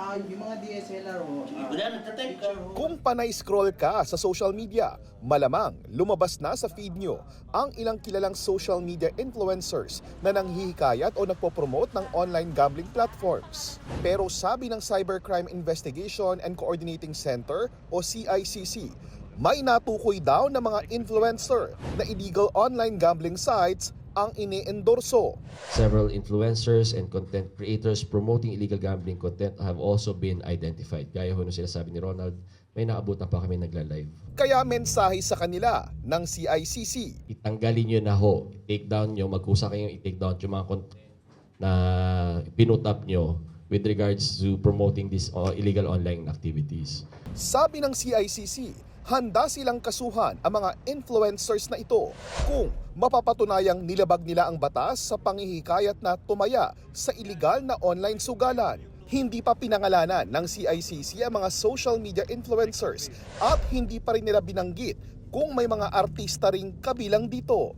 Yung mga DSLR ho, Wala, nagtatake ka. Kung panay-scroll ka sa social media, malamang lumabas na sa feed nyo ang ilang kilalang social media influencers na nanghihikayat o nagpo-promote ng online gambling platforms. Pero sabi ng Cybercrime Investigation and Coordinating Center o CICC, may natukoy daw na mga influencer na illegal online gambling sites ang ini-endorso. Several influencers and content creators promoting illegal gambling content have also been identified. Gaya ho nung sinasabi ni Ronald, may naabutan pa kami nagla-live. Kaya mensahe sa kanila ng CICC. Itanggalin nyo na ho, take down nyo, magkusa kayong i-take down yung mga content na pinutap nyo with regards to promoting these illegal online activities. Sabi ng CICC, handa silang kasuhan ang mga influencers na ito kung mapapatunayang nilabag nila ang batas sa panghihikayat na tumaya sa iligal na online sugalan. Hindi pa pinangalanan ng CICC ang mga social media influencers at hindi pa rin nila binanggit kung may mga artista ring kabilang dito.